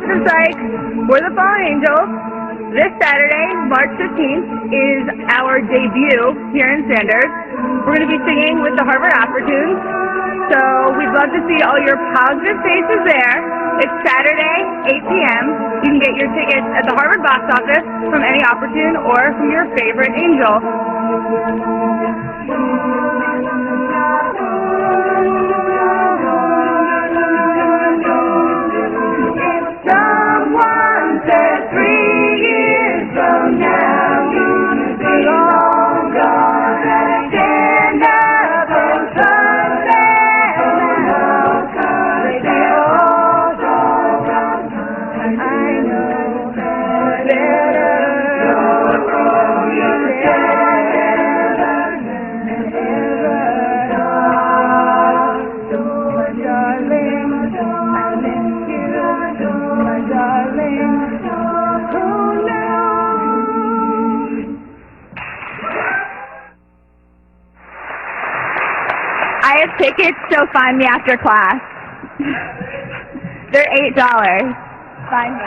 Positive Psych, we're the Fallen Angels. This Saturday, March 15th, is our debut here in Sanders. We're going to be singing with the Harvard Opera Tunes, so we'd love to see all your positive faces there. It's Saturday, 8 p.m. You can get your tickets at the Harvard box office from any opera tune or from your favorite angel. Someone said 3 years from now you'll be long gone. Stand up and sunset and all come. They all gone. I know better. You're from your I have tickets, so find me after class. They're $8. Find me.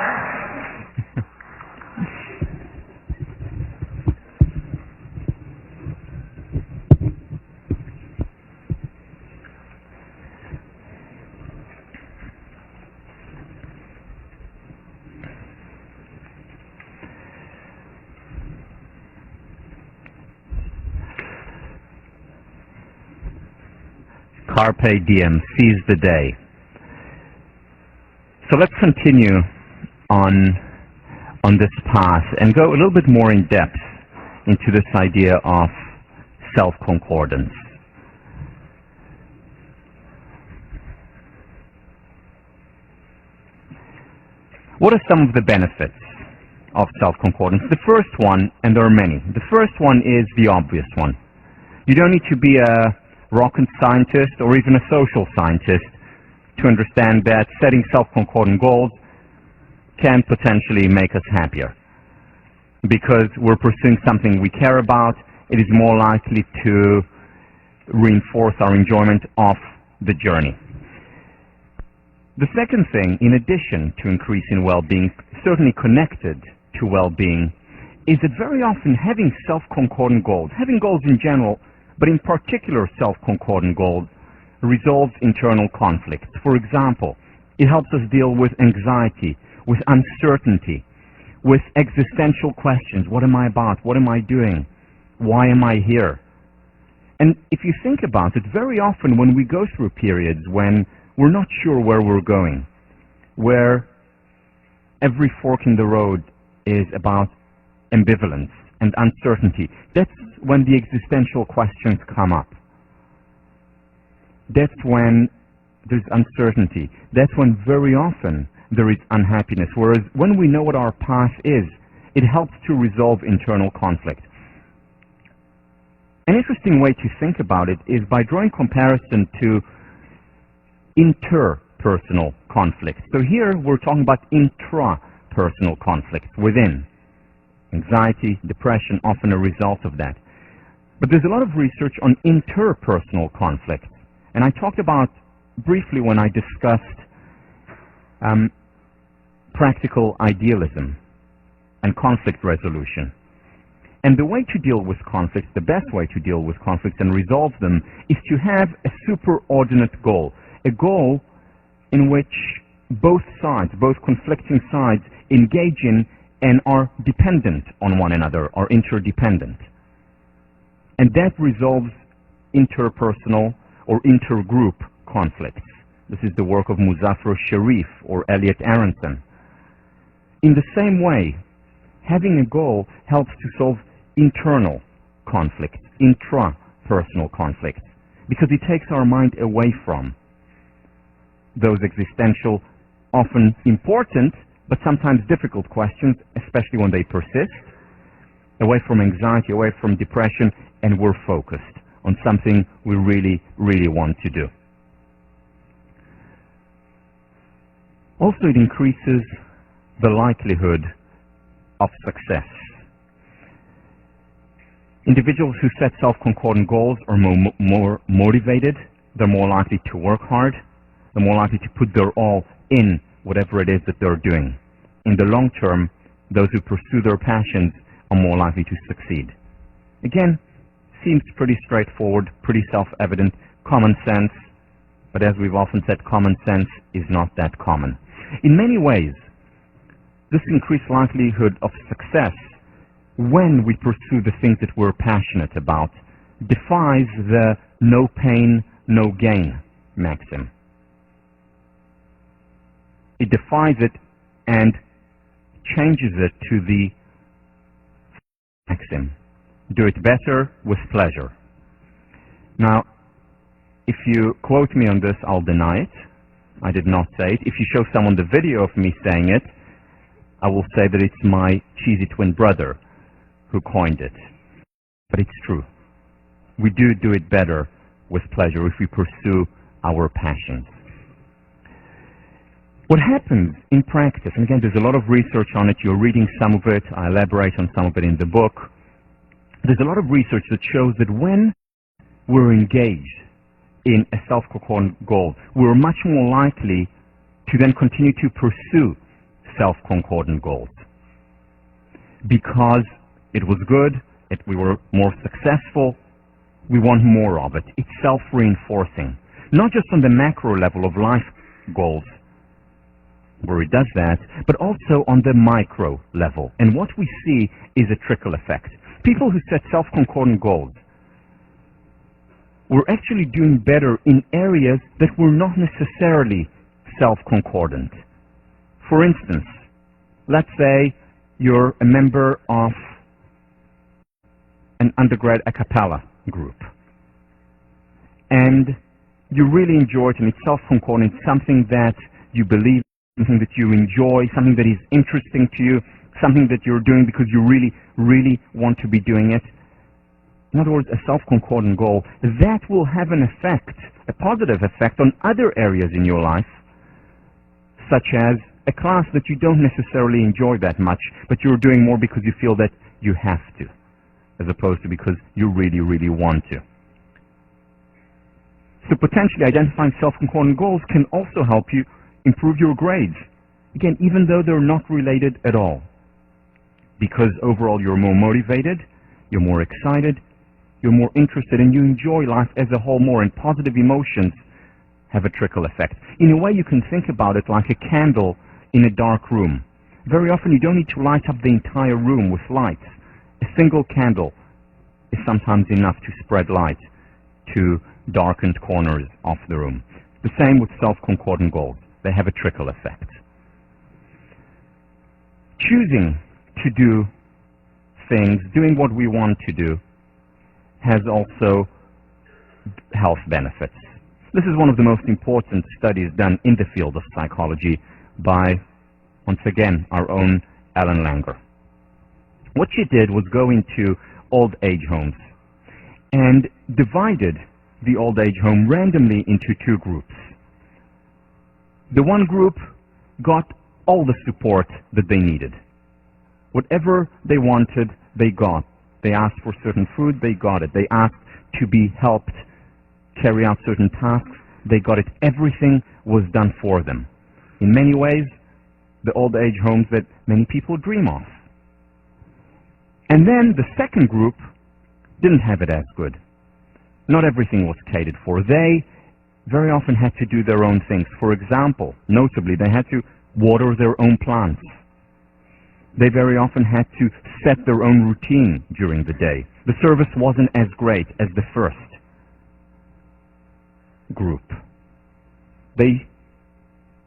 Carpe diem, seize the day. So let's continue on this path and go a little bit more in depth into this idea of self-concordance. What are some of the benefits of self-concordance? The first one, and there are many, the first one is the obvious one. You don't need to be a rocket scientist or even a social scientist to understand that setting self-concordant goals can potentially make us happier. Because we're pursuing something we care about, it is more likely to reinforce our enjoyment of the journey. The second thing, in addition to increasing well-being, certainly connected to well-being, is that very often having self-concordant goals, having goals in general, but in particular self-concordant goals, resolves internal conflicts. For example, it helps us deal with anxiety, with uncertainty, with existential questions. What am I about? What am I doing? Why am I here? And if you think about it, very often when we go through periods when we're not sure where we're going, where every fork in the road is about ambivalence and uncertainty, that's when the existential questions come up. That's when there's uncertainty. That's when very often there is unhappiness. Whereas when we know what our path is, it helps to resolve internal conflict. An interesting way to think about it is by drawing comparison to interpersonal conflict. So here we're talking about intrapersonal conflicts within. Anxiety, depression, often a result of that. But there's a lot of research on interpersonal conflict. And I talked about briefly when I discussed practical idealism and conflict resolution. And the way to deal with conflicts, the best way to deal with conflicts and resolve them, is to have a superordinate goal. A goal in which both sides, both conflicting sides, engage in and are dependent on one another, are interdependent. And that resolves interpersonal or intergroup conflicts. This is the work of Muzaffar Sharif or Elliot Aronson. In the same way, having a goal helps to solve internal conflicts, intrapersonal conflicts, because it takes our mind away from those existential, often important, but sometimes difficult questions, especially when they persist, away from anxiety, away from depression, and we're focused on something we really, really want to do. Also, it increases the likelihood of success. Individuals who set self-concordant goals are more motivated, they're more likely to work hard, they're more likely to put their all in whatever it is that they're doing. In the long term, those who pursue their passions are more likely to succeed. Again, seems pretty straightforward, pretty self-evident, common sense, but as we've often said, common sense is not that common. In many ways, this increased likelihood of success when we pursue the things that we're passionate about defies the no pain, no gain maxim. It defies it and changes it to the maxim. Do it better with pleasure. Now, if you quote me on this, I'll deny it. I did not say it. If you show someone the video of me saying it, I will say that it's my cheesy twin brother who coined it. But it's true. We do it better with pleasure if we pursue our passions. What happens in practice, and again, there's a lot of research on it. You're reading some of it. I elaborate on some of it in the book. There's a lot of research that shows that when we're engaged in a self-concordant goal, we're much more likely to then continue to pursue self-concordant goals. Because it was good, we were more successful, we want more of it. It's self-reinforcing. Not just on the macro level of life goals, where it does that, but also on the micro level. And what we see is a trickle effect. People who set self-concordant goals were actually doing better in areas that were not necessarily self-concordant. For instance, let's say you're a member of an undergrad a cappella group, and you really enjoy it, and it's self-concordant, something that you believe, something that you enjoy, something that is interesting to you, something that you're doing because you really, really want to be doing it. In other words, a self-concordant goal, that will have an effect, a positive effect on other areas in your life, such as a class that you don't necessarily enjoy that much, but you're doing more because you feel that you have to, as opposed to because you really, really want to. So potentially identifying self-concordant goals can also help you improve your grades. Again, even though they're not related at all. Because overall you're more motivated, you're more excited, you're more interested, and you enjoy life as a whole more, and positive emotions have a trickle effect. In a way, you can think about it like a candle in a dark room. Very often you don't need to light up the entire room with lights. A single candle is sometimes enough to spread light to darkened corners of the room. The same with self-concordant goals. They have a trickle effect. Choosing to do things, doing what we want to do, has also health benefits. This is one of the most important studies done in the field of psychology by, once again, our own Ellen Langer. What she did was go into old age homes and divided the old age home randomly into two groups. The one group got all the support that they needed. Whatever they wanted, they got. They asked for certain food, they got it. They asked to be helped carry out certain tasks, they got it. Everything was done for them. In many ways, the old age homes that many people dream of. And then the second group didn't have it as good. Not everything was catered for. They very often had to do their own things. For example, notably, they had to water their own plants. They very often had to set their own routine during the day. The service wasn't as great as the first group. They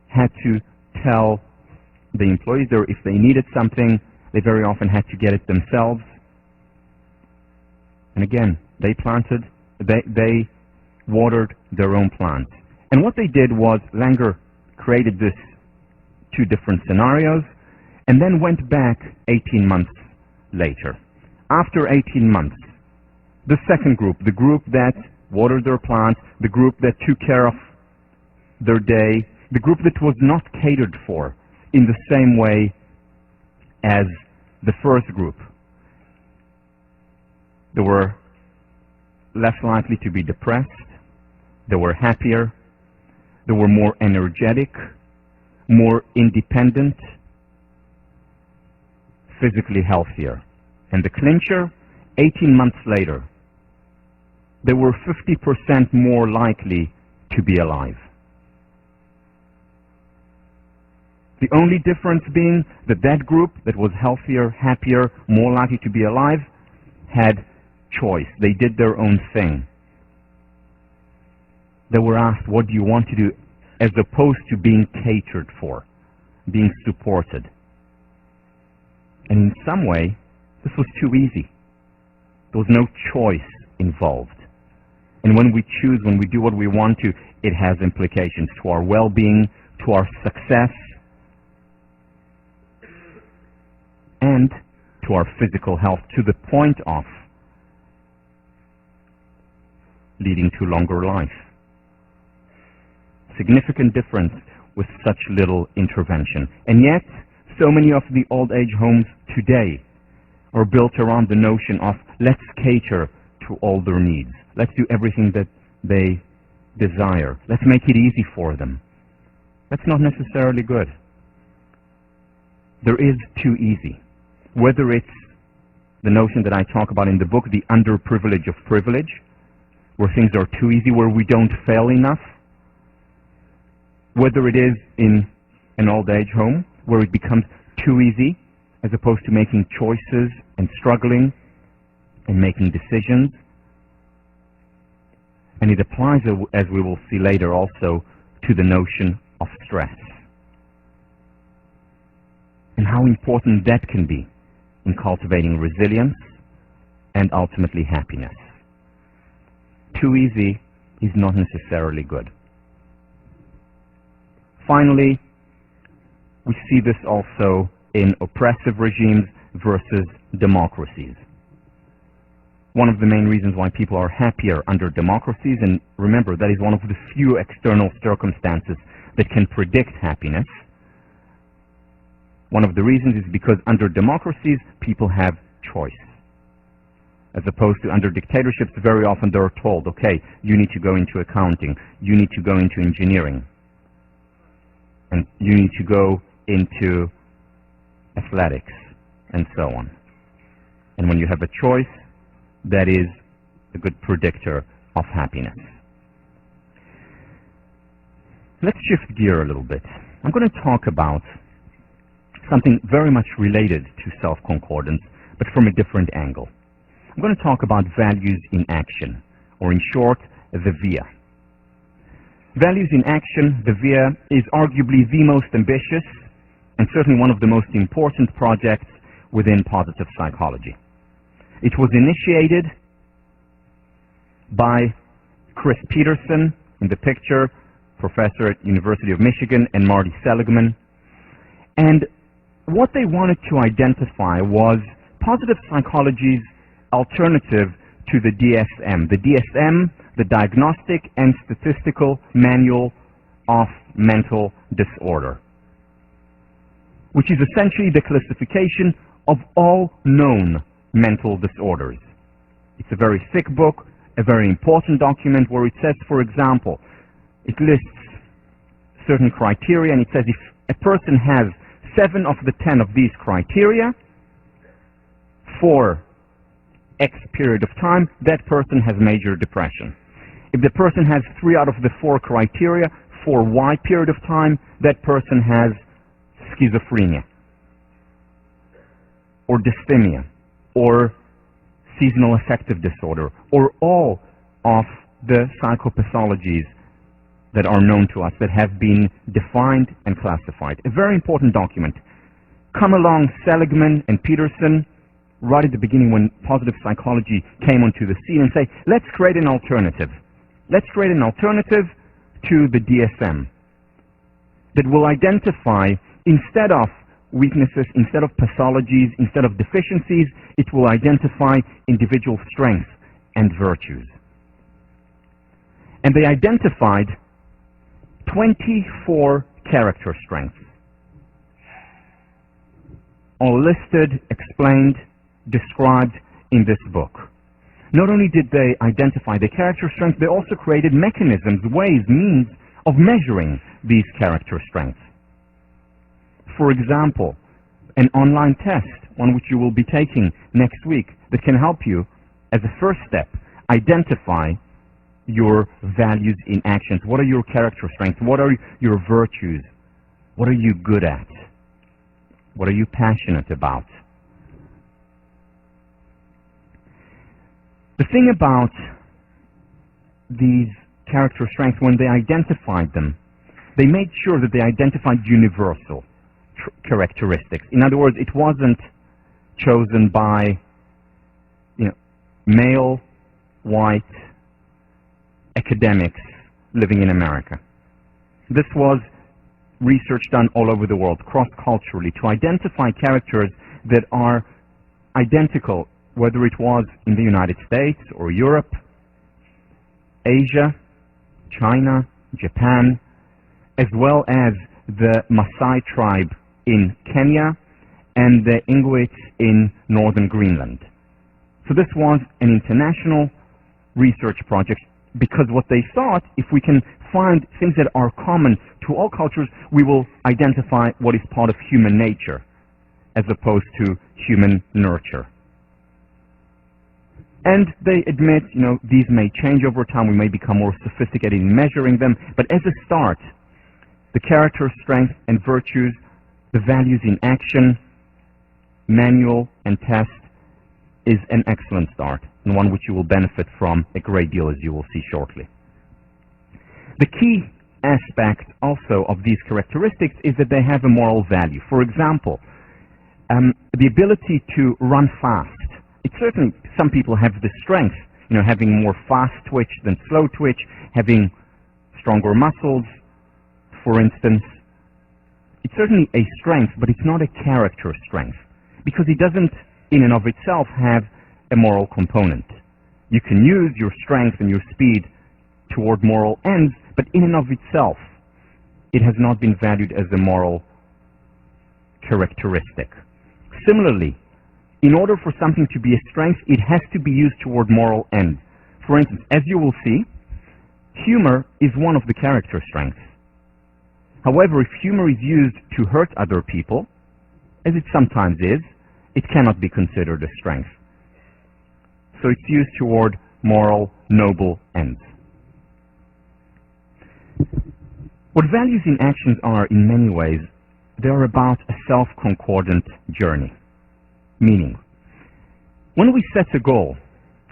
had to tell the employees there if they needed something, they very often had to get it themselves. And again, they planted, they watered their own plants. And what they did was, Langer created this two different scenarios, and then went back 18 months later. After 18 months, the second group, the group that watered their plants, the group that took care of their day, the group that was not catered for in the same way as the first group, they were less likely to be depressed, they were happier, they were more energetic, more independent, physically healthier. And the clincher, 18 months later, they were 50% more likely to be alive. The only difference being that that group that was healthier, happier, more likely to be alive had choice. They did their own thing. They were asked, what do you want to do, as opposed to being catered for, being supported. And in some way, this was too easy. There was no choice involved. And when we choose, when we do what we want to, it has implications to our well-being, to our success, and to our physical health, to the point of leading to longer life. Significant difference with such little intervention. And yet, so many of the old age homes today are built around the notion of let's cater to all their needs. Let's do everything that they desire. Let's make it easy for them. That's not necessarily good. There is too easy. Whether it's the notion that I talk about in the book, the underprivilege of privilege, where things are too easy, where we don't fail enough, whether it is in an old age home, where it becomes too easy, as opposed to making choices and struggling and making decisions. And it applies, as we will see later, also to the notion of stress, and how important that can be in cultivating resilience and ultimately happiness. Too easy is not necessarily good. Finally, we see this also in oppressive regimes versus democracies. One of the main reasons why people are happier under democracies, and remember, that is one of the few external circumstances that can predict happiness. One of the reasons is because under democracies, people have choice. As opposed to under dictatorships, very often they're told, okay, you need to go into accounting, you need to go into engineering, and you need to go into athletics, and so on. And when you have a choice, that is a good predictor of happiness. Let's shift gear a little bit. I'm going to talk about something very much related to self-concordance, but from a different angle. I'm going to talk about values in action, or in short, the VIA. Values in action, the VIA, is arguably the most ambitious and certainly one of the most important projects within positive psychology. It was initiated by Chris Peterson, in the picture, professor at University of Michigan, and Marty Seligman. And what they wanted to identify was positive psychology's alternative to the DSM. The DSM, the Diagnostic and Statistical Manual of Mental Disorder, which is essentially the classification of all known mental disorders. It's a very thick book, a very important document where it says, for example, it lists certain criteria, and it says if a person has 7 of the 10 of these criteria for X period of time, that person has major depression. If the person has 3 out of the 4 criteria for Y period of time, that person has schizophrenia, or dysthymia, or seasonal affective disorder, or all of the psychopathologies that are known to us that have been defined and classified. A very important document. Come along Seligman and Peterson right at the beginning when positive psychology came onto the scene and say, let's create an alternative. Let's create an alternative to the DSM that will identify, instead of weaknesses, instead of pathologies, instead of deficiencies, it will identify individual strengths and virtues. And they identified 24 character strengths, all listed, explained, described in this book. Not only did they identify the character strengths, they also created mechanisms, ways, means of measuring these character strengths. For example, an online test, one which you will be taking next week, that can help you, as a first step, identify your values in actions. What are your character strengths? What are your virtues? What are you good at? What are you passionate about? The thing about these character strengths, when they identified them, they made sure that they identified universal characteristics. In other words, it wasn't chosen by, male, white academics living in America. This was research done all over the world, cross-culturally, to identify characters that are identical, whether it was in the United States or Europe, Asia, China, Japan, as well as the Maasai tribe in Kenya and the Inuits in northern Greenland. So this was an international research project, because what they thought, if we can find things that are common to all cultures, we will identify what is part of human nature as opposed to human nurture. And they admit, these may change over time. We may become more sophisticated in measuring them. But as a start, the character, strengths, and virtues, the values in action, manual and test, is an excellent start, and one which you will benefit from a great deal, as you will see shortly. The key aspect also of these characteristics is that they have a moral value. For example, the ability to run fast. It's certainly, some people have the strength, having more fast twitch than slow twitch, having stronger muscles, for instance. It's certainly a strength, but it's not a character strength, because it doesn't, in and of itself, have a moral component. You can use your strength and your speed toward moral ends, but in and of itself, it has not been valued as a moral characteristic. Similarly, in order for something to be a strength, it has to be used toward moral ends. For instance, as you will see, humor is one of the character strengths. However, if humor is used to hurt other people, as it sometimes is, it cannot be considered a strength. So it's used toward moral, noble ends. What values in actions are, in many ways, they are about a self-concordant journey. Meaning, when we set a goal,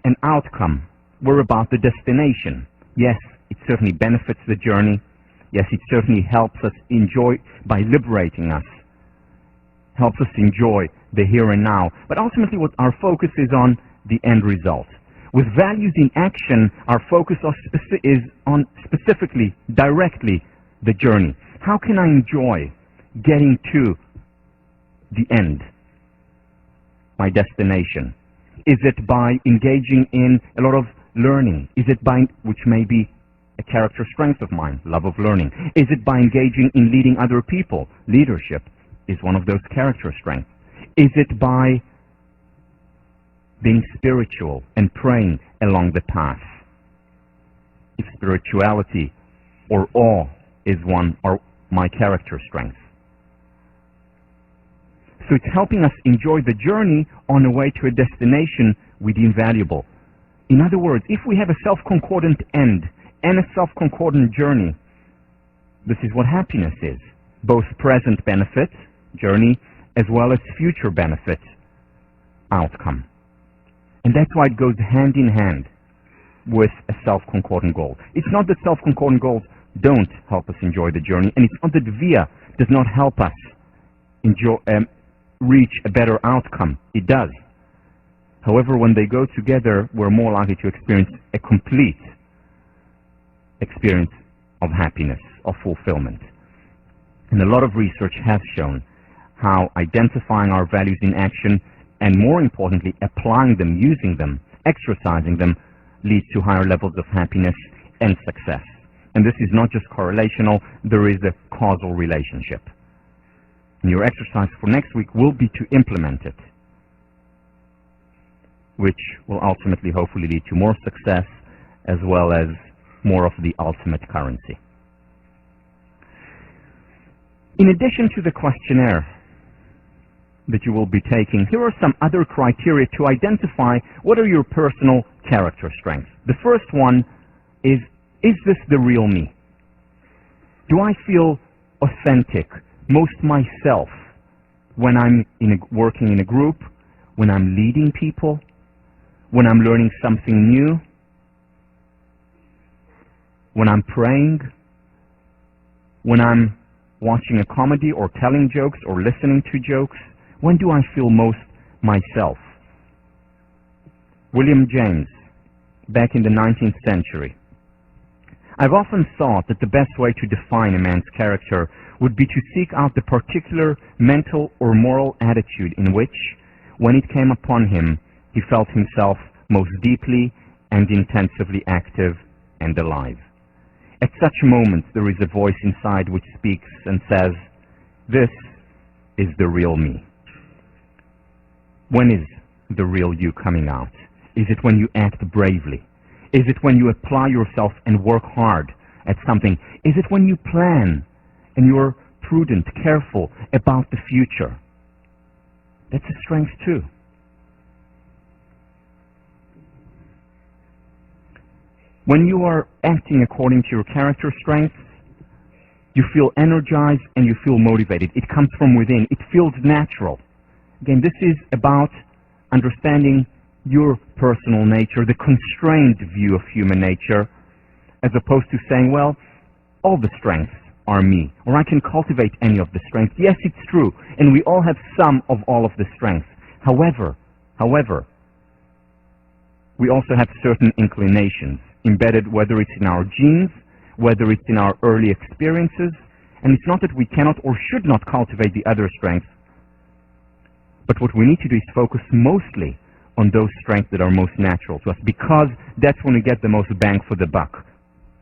an outcome, we're about the destination. Yes, it certainly benefits the journey. Yes, it certainly helps us enjoy, by liberating us, helps us enjoy the here and now. But ultimately, what our focus is on the end result. With values in action, our focus is on specifically, directly, the journey. How can I enjoy getting to the end, my destination? Is it by engaging in a lot of learning? Is it by, which may be a character strength of mine, love of learning? Is it by engaging in leading other people? Leadership is one of those character strengths. Is it by being spiritual and praying along the path? If spirituality or awe is one of my character strengths. So it's helping us enjoy the journey on the way to a destination we deem valuable. In other words, if we have a self-concordant end and a self-concordant journey, this is what happiness is. Both present benefit, journey, as well as future benefit, outcome. And that's why it goes hand in hand with a self-concordant goal. It's not that self-concordant goals don't help us enjoy the journey, and it's not that via does not help us enjoy, reach a better outcome. It does. However, when they go together, we're more likely to experience a complete experience of happiness, of fulfillment. And a lot of research has shown how identifying our values in action, and more importantly, applying them, using them, exercising them, leads to higher levels of happiness and success. And this is not just correlational, there is a causal relationship. And your exercise for next week will be to implement it, which will ultimately, hopefully, lead to more success as well as more of the ultimate currency. In addition to the questionnaire that you will be taking, here are some other criteria to identify what are your personal character strengths. The first one is this the real me? Do I feel authentic, most myself, when I'm working in a group, when I'm leading people, when I'm learning something new, when I'm praying, when I'm watching a comedy or telling jokes or listening to jokes? When do I feel most myself? William James, back in the 19th century. I've often thought that the best way to define a man's character would be to seek out the particular mental or moral attitude in which, when it came upon him, he felt himself most deeply and intensively active and alive. At such moments, there is a voice inside which speaks and says, "This is the real me." When is the real you coming out? Is it when you act bravely? Is it when you apply yourself and work hard at something? Is it when you plan and you're prudent, careful about the future? That's a strength too. When you are acting according to your character strengths, you feel energized and you feel motivated. It comes from within. It feels natural. Again, this is about understanding your personal nature, the constrained view of human nature, as opposed to saying, well, all the strengths are me, or I can cultivate any of the strengths. Yes, it's true, and we all have some of all of the strengths. However, we also have certain inclinations embedded, whether it's in our genes, whether it's in our early experiences, and it's not that we cannot or should not cultivate the other strengths, but what we need to do is focus mostly on those strengths that are most natural to us, because that's when we get the most bang for the buck,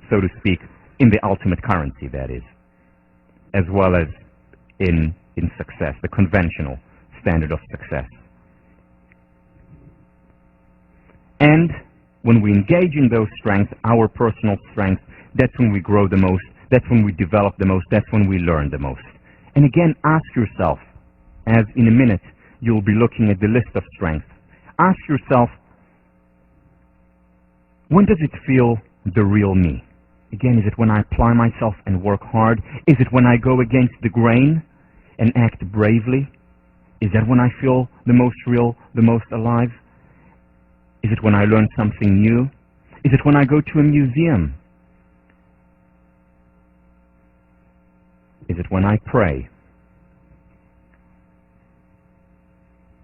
so to speak, in the ultimate currency, that is, as well as in success, the conventional standard of success. And when we engage in those strengths, our personal strengths, that's when we grow the most, that's when we develop the most, that's when we learn the most. And again, ask yourself, as in a minute you'll be looking at the list of strengths, ask yourself, when does it feel the real me? Again, is it when I apply myself and work hard? Is it when I go against the grain and act bravely? Is that when I feel the most real, the most alive? Is it when I learn something new? Is it when I go to a museum? Is it when I pray?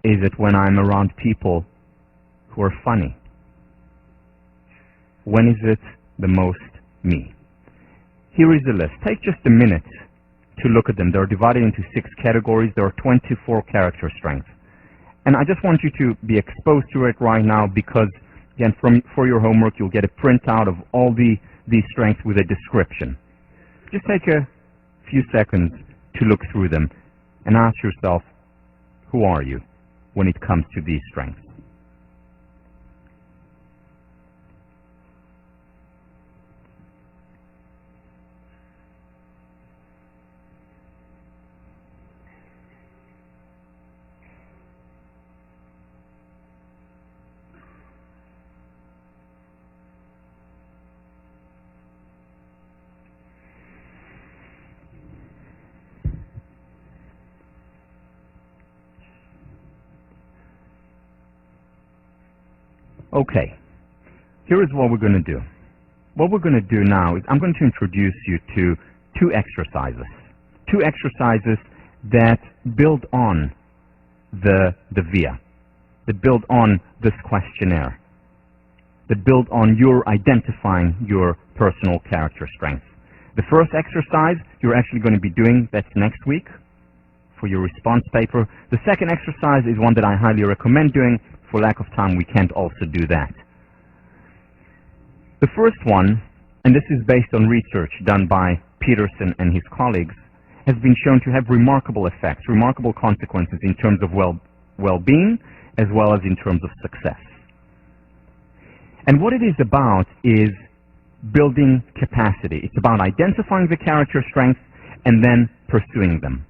Is it when I'm around people who are funny? When is it the most me? Here is the list. Take just a minute to look at them. They're divided into 6 categories. There are 24 character strengths. And I just want you to be exposed to it right now because, again, for your homework, you'll get a printout of all these strengths with a description. Just take a few seconds to look through them and ask yourself, who are you when it comes to these strengths? Okay, here is what we're going to do. What we're going to do now is I'm going to introduce you to 2 exercises. 2 exercises that build on the VIA, that build on this questionnaire, that build on your identifying your personal character strengths. The first exercise you're actually going to be doing, that's next week for your response paper. The second exercise is one that I highly recommend doing. For lack of time, we can't also do that. The first one, and this is based on research done by Peterson and his colleagues, has been shown to have remarkable effects, remarkable consequences in terms of well-being as well as in terms of success. And what it is about is building capacity. It's about identifying the character strengths and then pursuing them.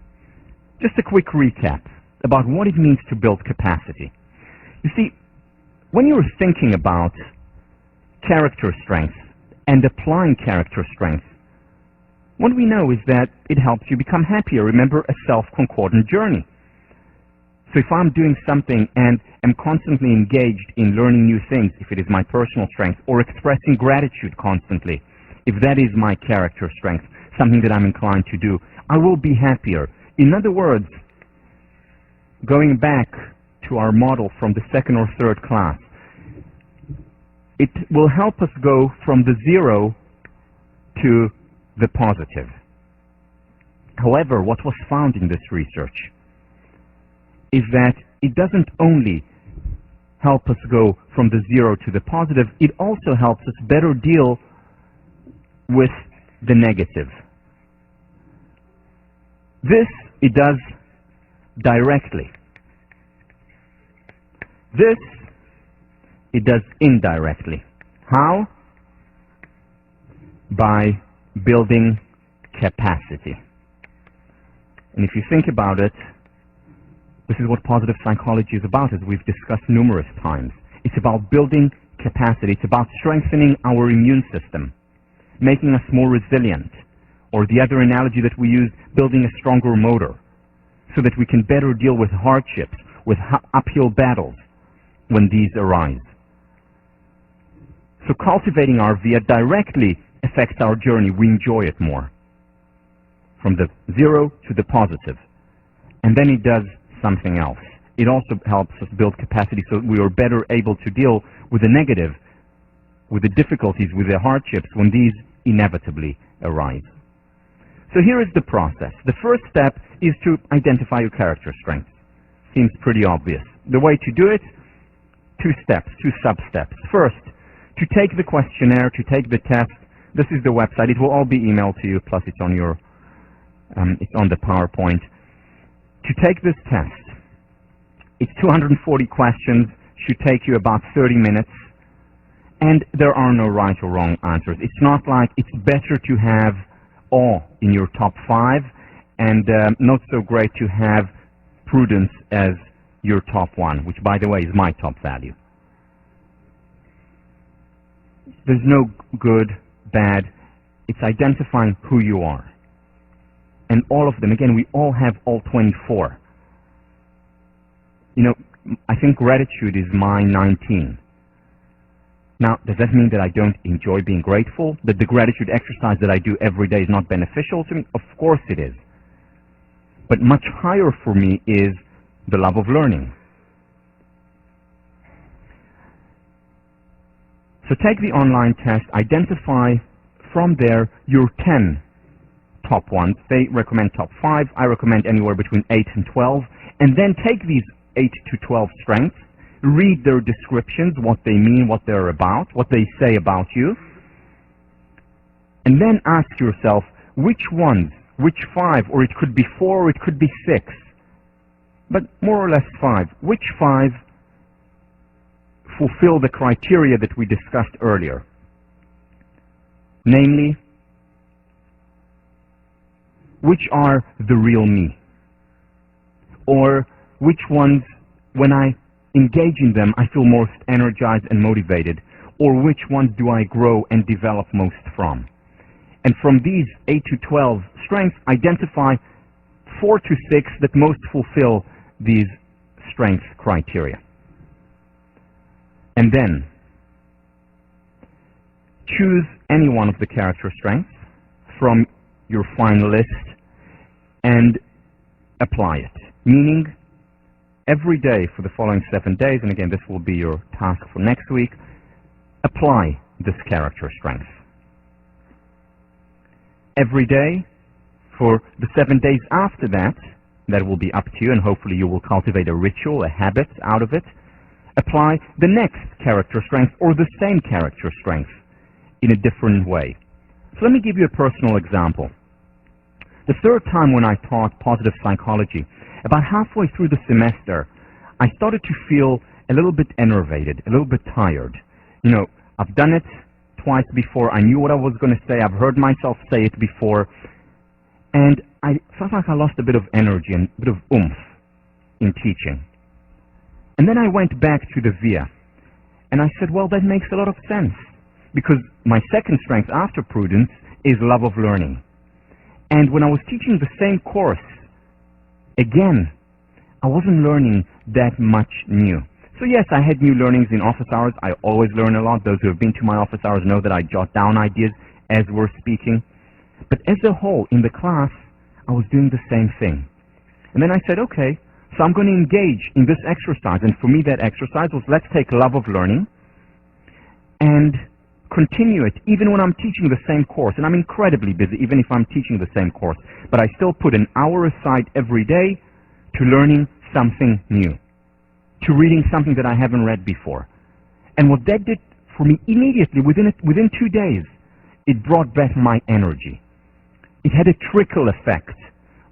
Just a quick recap about what it means to build capacity. You see, when you're thinking about character strength and applying character strength, what we know is that it helps you become happier. Remember, a self-concordant journey. So if I'm doing something and am constantly engaged in learning new things, if it is my personal strength, or expressing gratitude constantly, if that is my character strength, something that I'm inclined to do, I will be happier. In other words, going back to our model from the second or third class, it will help us go from the zero to the positive. However, what was found in this research is that it doesn't only help us go from the zero to the positive, it also helps us better deal with the negative. This it does directly. This it does indirectly. How? By building capacity. And if you think about it, this is what positive psychology is about, as we've discussed numerous times. It's about building capacity. It's about strengthening our immune system, making us more resilient, or the other analogy that we use, building a stronger motor, so that we can better deal with hardships, with uphill battles when these arise. So cultivating our via directly affects our journey. We enjoy it more, from the zero to the positive. And then it does something else. It also helps us build capacity so that we are better able to deal with the negative, with the difficulties, with the hardships when these inevitably arise. So here is the process. The first step is to identify your character strengths. Seems pretty obvious. The way to do it, two steps, two sub-steps. First, to take the questionnaire, to take the test. This is the website. It will all be emailed to you, plus it's on your, it's on the PowerPoint. To take this test, it's 240 questions, should take you about 30 minutes, and there are no right or wrong answers. It's not like it's better to have all in your top 5, and not so great to have prudence as your top 1, which, by the way, is my top value. There's no good, bad. It's identifying who you are. And all of them, again, we all have all 24. You know, I think gratitude is my 19. Now, does that mean that I don't enjoy being grateful? That the gratitude exercise that I do every day is not beneficial to me? Of course it is. But much higher for me is the love of learning. So take the online test, identify from there your 10 top ones. They recommend top 5. I recommend anywhere between 8 and 12. And then take these 8 to 12 strengths, read their descriptions, what they mean, what they're about, what they say about you, and then ask yourself which ones, which 5, or it could be 4, or it could be 6, but more or less 5, which 5 fulfill the criteria that we discussed earlier. Namely, which are the real me? Or which ones, when I engage in them, I feel most energized and motivated? Or which ones do I grow and develop most from? And from these 8 to 12 strengths, identify 4 to 6 that most fulfill these strength criteria. And then choose any one of the character strengths from your final list and apply it. Meaning, every day for the following 7 days, and again, this will be your task for next week, apply this character strength. Every day for the 7 days after that, that will be up to you, and hopefully you will cultivate a ritual, a habit out of it. Apply the next character strength or the same character strength in a different way. So let me give you a personal example. The third time when I taught positive psychology, about halfway through the semester, I started to feel a little bit enervated, a little bit tired. You know, I've done it twice before. I knew what I was going to say. I've heard myself say it before. And I felt like I lost a bit of energy and a bit of oomph in teaching. And then I went back to the VIA, and I said, well, that makes a lot of sense, because my second strength after prudence is love of learning. And when I was teaching the same course, again, I wasn't learning that much new. So yes, I had new learnings in office hours. I always learn a lot. Those who have been to my office hours know that I jot down ideas as we're speaking. But as a whole, in the class, I was doing the same thing. And then I said, okay, so I'm going to engage in this exercise. And for me, that exercise was, let's take love of learning and continue it, even when I'm teaching the same course. And I'm incredibly busy, even if I'm teaching the same course. But I still put an hour aside every day to learning something new, to reading something that I haven't read before. And what that did for me immediately, within 2 days, it brought back my energy. It had a trickle effect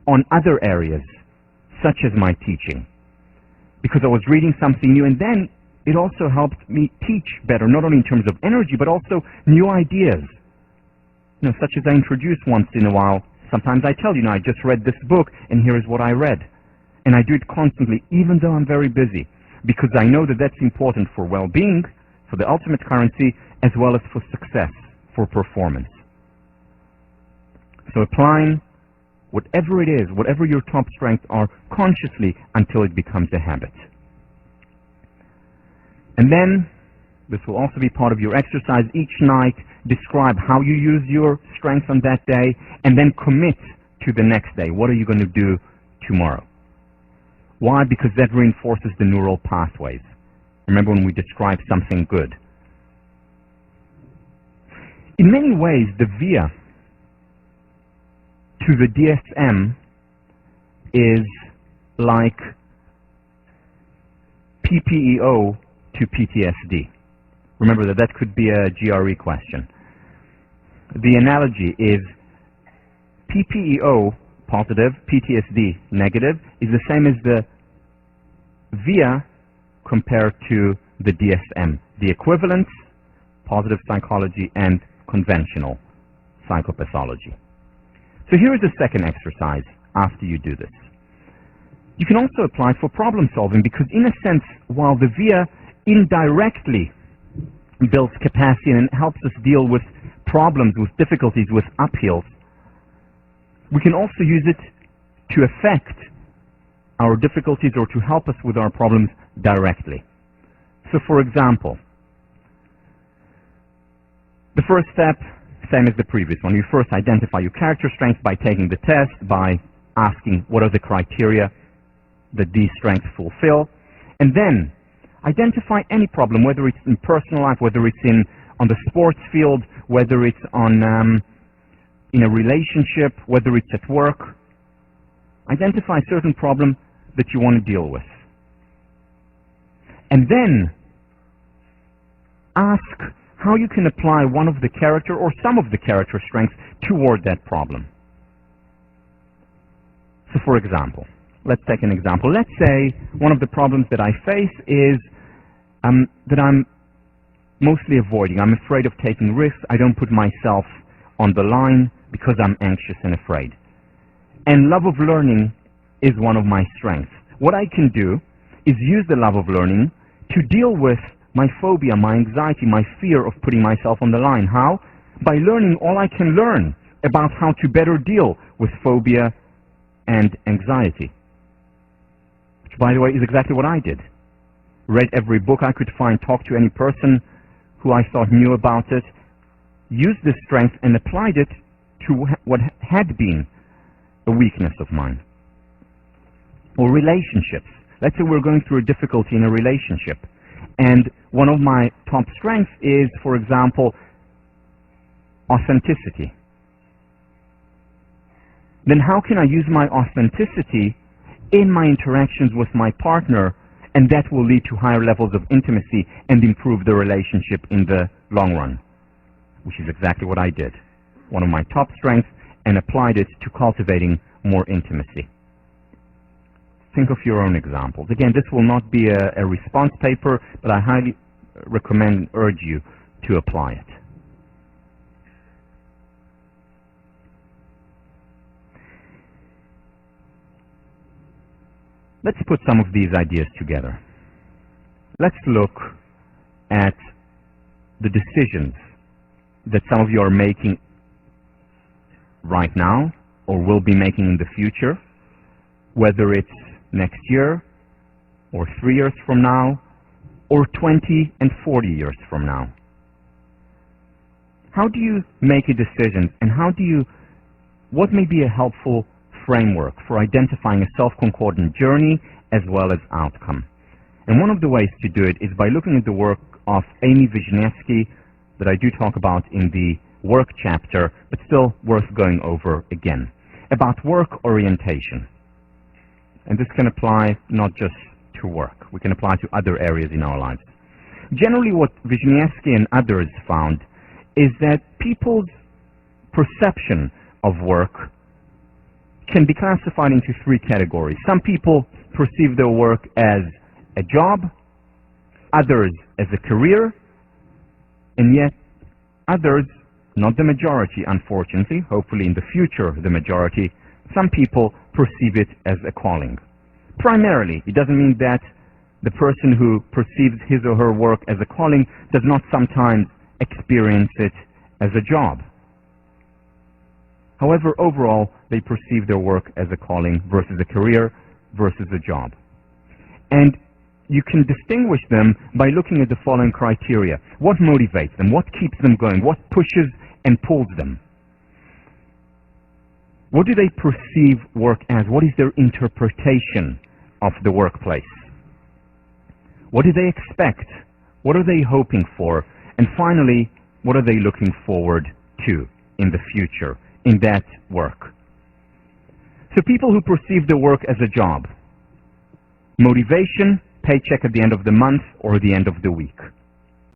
on other areas, such as my teaching, because I was reading something new, and then it also helped me teach better, not only in terms of energy, but also new ideas. Such as I introduce once in a while. Sometimes I tell you, I just read this book, and here is what I read. And I do it constantly, even though I'm very busy, because I know that that's important for well-being, for the ultimate currency, as well as for success, for performance. So applying whatever it is, whatever your top strengths are, consciously until it becomes a habit. And then, this will also be part of your exercise each night, describe how you use your strengths on that day, and then commit to the next day. What are you going to do tomorrow? Why? Because that reinforces the neural pathways. Remember when we describe something good. In many ways, the VIA to the DSM is like PPEO to PTSD. Remember that could be a GRE question. The analogy is PPEO, positive, PTSD, negative, is the same as the VIA compared to the DSM. The equivalence, positive psychology, and conventional psychopathology. So here is the second exercise after you do this. You can also apply for problem solving, because in a sense, while the VIA indirectly builds capacity and helps us deal with problems, with difficulties, with uphills, we can also use it to affect our difficulties or to help us with our problems directly. So for example, the first step, same as the previous one. You first identify your character strengths by taking the test, by asking what are the criteria that these strengths fulfill, and then identify any problem, whether it's in personal life, whether it's on the sports field, whether it's in a relationship, whether it's at work. Identify a certain problem that you want to deal with. And then ask how you can apply one of the character or some of the character strengths toward that problem. So for example, let's take an example. Let's say one of the problems that I face is that I'm mostly avoiding. I'm afraid of taking risks. I don't put myself on the line because I'm anxious and afraid. And love of learning is one of my strengths. What I can do is use the love of learning to deal with my phobia, my anxiety, my fear of putting myself on the line. How? By learning all I can learn about how to better deal with phobia and anxiety. Which, by the way, is exactly what I did. Read every book I could find, talked to any person who I thought knew about it, used this strength and applied it to what had been a weakness of mine. Or relationships. Let's say we're going through a difficulty in a relationship, and one of my top strengths is, for example, authenticity. Then how can I use my authenticity in my interactions with my partner, and that will lead to higher levels of intimacy and improve the relationship in the long run? Which is exactly what I did. One of my top strengths, and applied it to cultivating more intimacy. Think of your own examples. Again, this will not be a response paper, but I highly recommend and urge you to apply it. Let's put some of these ideas together. Let's look at the decisions that some of you are making right now or will be making in the future, whether it's next year or 3 years from now or 20 and 40 years from now. How do you make a decision, and what may be a helpful framework for identifying a self-concordant journey as well as outcome? And one of the ways to do it is by looking at the work of Amy Wisniewski that I do talk about in the work chapter, but still worth going over again, about work orientation. And this can apply not just to work. We can apply to other areas in our lives. Generally, what Wisniewski and others found is that people's perception of work can be classified into 3 categories. Some people perceive their work as a job, others as a career, and yet others, not the majority unfortunately, hopefully in the future the majority, some people perceive it as a calling. Primarily, it doesn't mean that the person who perceives his or her work as a calling does not sometimes experience it as a job. However, overall, they perceive their work as a calling versus a career versus a job. And you can distinguish them by looking at the following criteria. What motivates them? What keeps them going? What pushes and pulls them? What do they perceive work as? What is their interpretation of the workplace? What do they expect? What are they hoping for? And finally, what are they looking forward to in the future in that work? So people who perceive their work as a job, motivation, paycheck at the end of the month or the end of the week.